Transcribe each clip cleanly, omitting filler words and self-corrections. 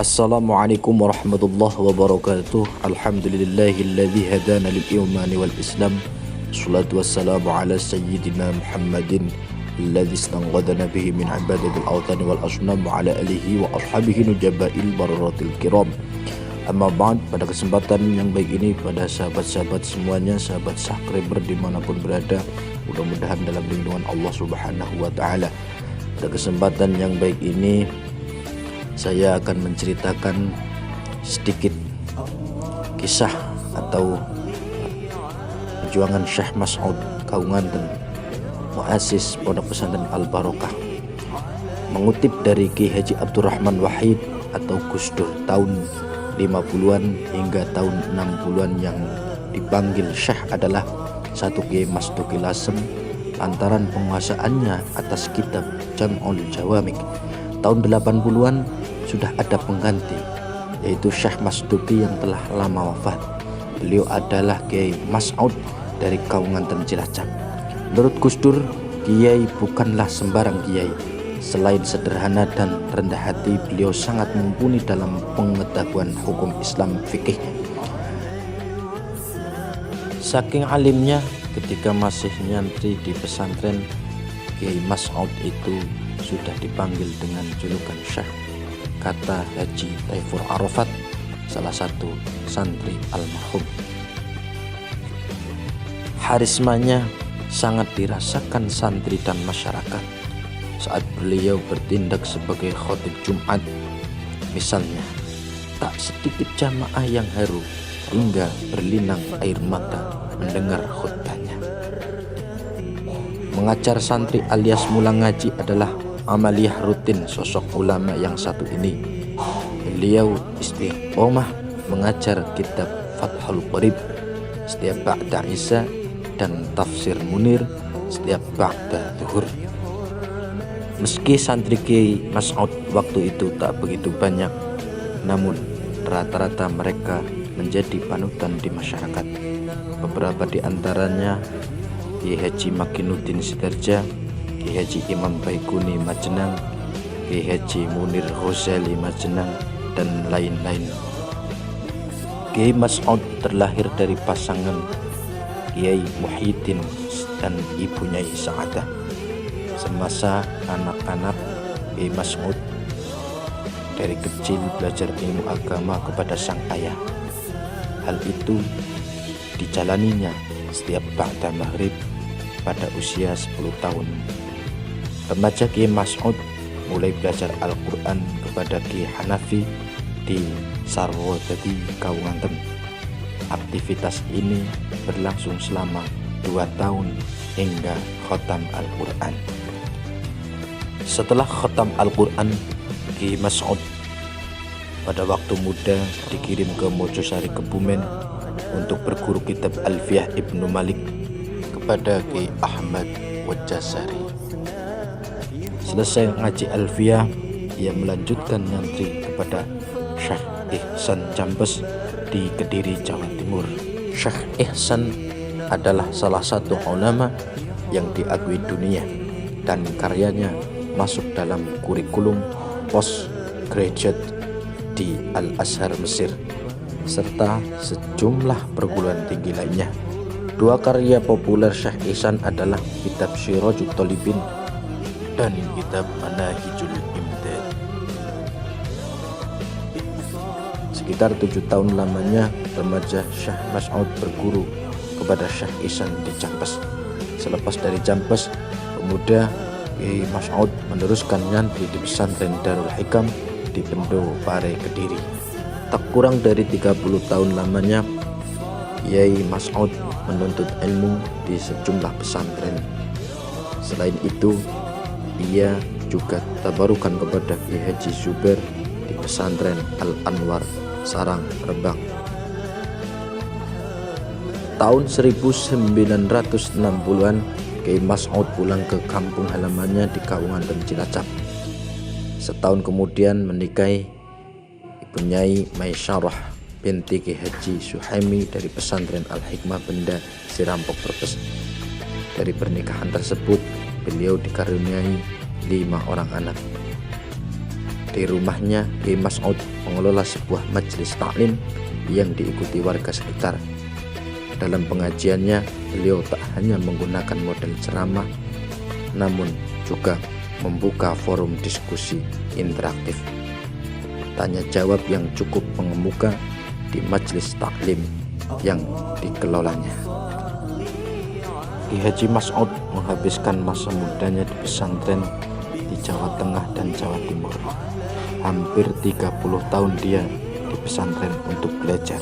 Assalamualaikum warahmatullahi wabarakatuh. Alhamdulillahilladzi hadana lil imani wal islam. Wassalatu wassalamu ala sayyidina Muhammadin alladzi istanqadana bihi min ibadatil awthani wal asnam wa ala alihi wa ashabihi nujabail bararatil kiram. Amma ba'd, pada kesempatan yang baik ini pada sahabat-sahabat semuanya, sahabat subscriber dimanapun berada, mudah-mudahan dalam lindungan Allah Subhanahu wa ta'ala. Pada kesempatan yang baik ini saya akan menceritakan sedikit kisah atau perjuangan Syekh Mas'ud Kaungan dan muassis Pondok Pesantren Al Barokah, mengutip dari Ki Haji Abdurrahman Wahid atau Gus Dur tahun 50-an hingga tahun 60-an, yang dipanggil Syekh adalah satu Kiai Mas Duki Lasem lantaran penguasaannya atas kitab Jam'ul Jawamik. Tahun 80-an sudah ada pengganti, yaitu Syekh Mas Duki yang telah lama wafat. Beliau adalah Kiai Mas'ud dari Kaungan dan Cilacap. Menurut Gus Dur, Kiai bukanlah sembarang Kiai. Selain sederhana dan rendah hati, beliau sangat mumpuni dalam pengetahuan hukum Islam fikih. Saking alimnya, ketika masih nyantri di pesantren, Kiai Mas'ud itu sudah dipanggil dengan julukan Syekh, kata Haji Taifur Arafat, salah satu santri almarhum. Harismanya sangat dirasakan santri dan masyarakat saat beliau bertindak sebagai khotib Jumat. Misalnya, tak sedikit jamaah yang haru hingga berlinang air mata mendengar khutbahnya. Mengajar santri alias mulang ngaji adalah amaliyah rutin sosok ulama yang satu ini. Beliau istiqomah mengajar kitab Fathul Qorib setiap ba'da Isya dan tafsir Munir setiap ba'da Zuhur. Meski santri Kiai Mas'ud waktu itu tak begitu banyak, namun rata-rata mereka menjadi panutan di masyarakat. Beberapa di antaranya Kiai Haji Makinuddin Sidarja, Kiai Haji Imam Baikuni Majenang, Kiai Haji Munir Ghazali Majenang, dan lain-lain. Kiai Mas'ud terlahir dari pasangan Kiai Muhyiddin dan Ibu Nyai Sa'adah. Semasa anak-anak, Kiai Mas'ud dari kecil belajar ilmu agama kepada sang ayah. Hal itu dijalaninya setiap ba'da maghrib pada usia 10 tahun. Remaja Kiai Mas'ud mulai belajar Al-Quran kepada Kiai Hanafi di Sarwodadi Kaungan. Aktivitas ini berlangsung selama 2 tahun hingga khotam Al-Quran. Setelah khotam Al-Quran, Kiai Mas'ud pada waktu muda dikirim ke Mojosari Kebumen untuk berguru kitab Alfiyah Ibnu Malik kepada Kiai Ahmad Wajasari. Selesai ngaji Alfiyah, ia melanjutkan nyantri kepada Syekh Ihsan Jambes di Kediri, Jawa Timur. Syekh Ihsan adalah salah satu ulama yang diakui dunia dan karyanya masuk dalam kurikulum postgraduate di Al-Azhar Mesir serta sejumlah perguruan tinggi lainnya. Dua karya populer Syekh Ihsan adalah kitab Sirajut Thalibin dan kitab Manahijul Imdad. Sekitar 7 tahun lamanya remaja Syekh Mas'ud berguru kepada Syekh Ihsan di Jambes. Selepas dari Jambes, pemuda Kiai Mas'ud meneruskan nyantri di pesantren Darul Hikam di Bendo Pare, Kediri. Tak kurang dari 30 tahun lamanya, Kiai Mas'ud menuntut ilmu di sejumlah pesantren. Selain itu, ia juga tabarukan kepada Kiai Haji Zubair di pesantren Al-Anwar, Sarang, Rembang. Tahun 1960-an, Kiai Mas'ud pulang ke kampung halamannya di Kaungan dan Cilacap. Setahun kemudian menikahi Ibu Nyai Maisyarah binti Kiai Haji Suhaimi dari pesantren Al-Hikmah Benda, Sirampok, Brebes. Dari pernikahan tersebut, beliau dikaruniai 5 orang anak. Di rumahnya, Kiai Mas'ud mengelola sebuah majelis taklim yang diikuti warga sekitar. Dalam pengajiannya, beliau tak hanya menggunakan model ceramah, namun juga membuka forum diskusi interaktif, tanya jawab yang cukup mengemuka di majelis taklim yang dikelolanya. Ki Haji Mas'ud menghabiskan masa mudanya di pesantren di Jawa Tengah dan Jawa Timur. Hampir 30 tahun dia di pesantren untuk belajar.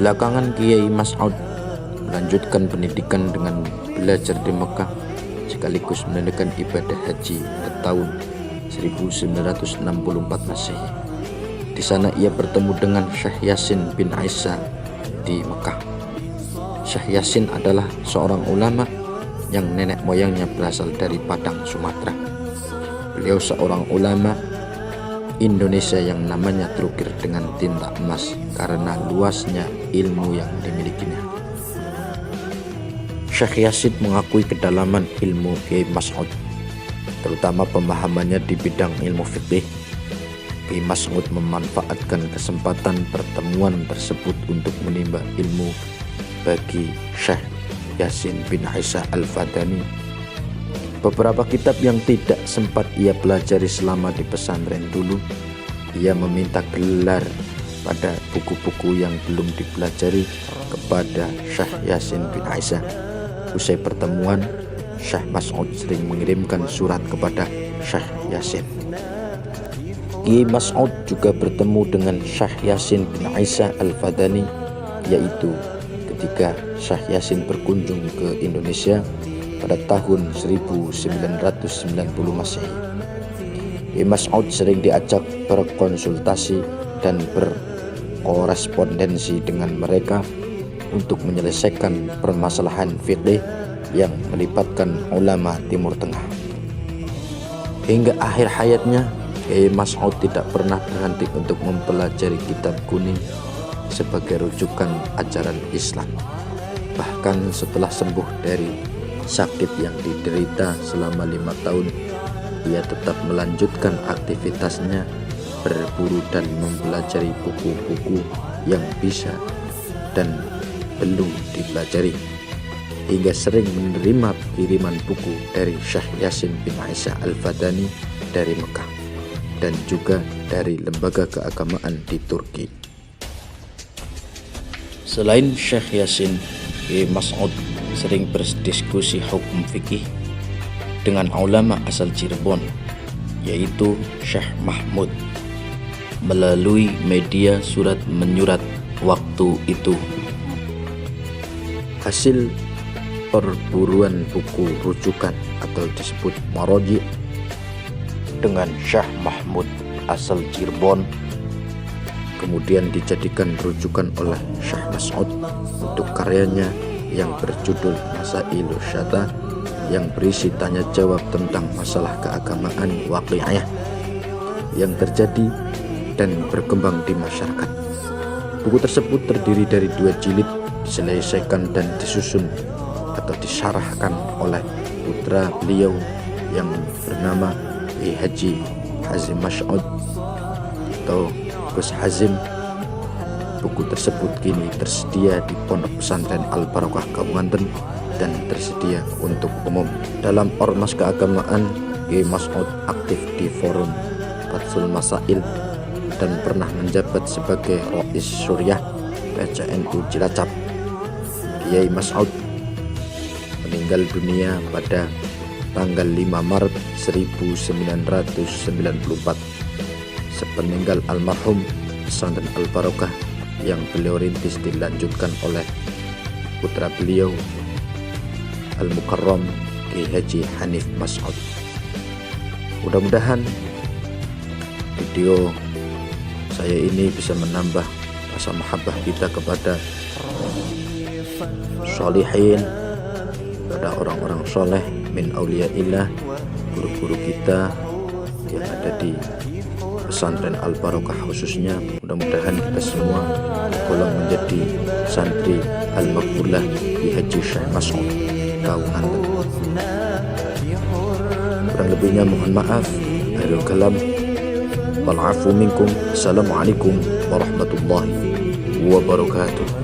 Belakangan Kiai Mas'ud melanjutkan pendidikan dengan belajar di Mekah sekaligus menunaikan ibadah haji pada tahun 1964 Masehi. Di sana ia bertemu dengan Syekh Yasin bin Aisyah di Mekah. Syekh Yasin adalah seorang ulama yang nenek moyangnya berasal dari Padang, Sumatera. Beliau seorang ulama Indonesia yang namanya terukir dengan tinta emas karena luasnya ilmu yang dimilikinya. Syekh Yasin mengakui kedalaman ilmu Kiai Mas'ud, terutama pemahamannya di bidang ilmu fikih. Kiai Mas'ud memanfaatkan kesempatan pertemuan tersebut untuk menimba ilmu bagi Syekh Yasin bin Aisyah Al-Fadani. Beberapa kitab yang tidak sempat ia pelajari selama di pesantren dulu, ia meminta gelar pada buku-buku yang belum dipelajari kepada Syekh Yasin bin Aisyah. Usai pertemuan, Syekh Mas'ud sering mengirimkan surat kepada Syekh Yasin. Kiai Mas'ud juga bertemu dengan Syekh Yasin bin Aisyah Al-Fadani, yaitu ketika Syekh Yasin berkunjung ke Indonesia pada tahun 1990 Masehi. Kiai Mas'ud sering diajak berkonsultasi dan berkorespondensi dengan mereka untuk menyelesaikan permasalahan fikih yang melibatkan ulama Timur Tengah. Hingga akhir hayatnya, Kiai Mas'ud tidak pernah berhenti untuk mempelajari kitab kuning sebagai rujukan ajaran Islam. Bahkan setelah sembuh dari sakit yang diderita selama 5 tahun, ia tetap melanjutkan aktivitasnya berburu dan mempelajari buku-buku yang bisa dan belum dipelajari, hingga sering menerima kiriman buku dari Syekh Yasin bin Aisyah Al-Fadani dari Mekah dan juga dari lembaga keagamaan di Turki. Selain Syekh Yasin, Kiai Mas'ud sering berdiskusi hukum fikih dengan ulama asal Cirebon, yaitu Syekh Mahmud, melalui media surat menyurat waktu itu. Hasil perburuan buku rujukan atau disebut maroji dengan Syekh Mahmud asal Cirebon kemudian dijadikan rujukan oleh Syekh Mas'ud untuk karyanya yang berjudul Masailus Syata, yang berisi tanya jawab tentang masalah keagamaan waqi'iyah yang terjadi dan berkembang di masyarakat. Buku tersebut terdiri dari 2 jilid, diselesaikan dan disusun atau disyarahkan oleh putra beliau yang bernama Kiai Haji Hazim Mas'ud atau Gus Hazim. Buku tersebut kini tersedia di Pondok Pesantren Al-Barokah Kabupaten dan tersedia untuk umum. Dalam ormas keagamaan, Kiai Mas'ud aktif di forum Fatsul Masail dan pernah menjabat sebagai Rais Suriah PCNU Cilacap. Kiai Mas'ud meninggal dunia pada tanggal 5 Maret 1994 sepeninggal almarhum pesantren Al-Barokah yang beliau rintis dilanjutkan oleh putra beliau Al-Mukarram Kiai Haji Hanif Mas'ud. Mudah-mudahan video saya ini bisa menambah rasa mahabbah kita kepada sholihin, pada orang-orang soleh min auliyaillah, guru-guru kita yang ada di pesantren Al-Barokah khususnya. Mudah-mudahan kita semua golong menjadi santri Al-Maqbulah Kiai Haji Syekh Mas'ud Kaungan. Kurang lebihnya mohon maaf. Akhirul kalam. wal afu minkum. Assalamualaikum warahmatullahi wabarakatuh.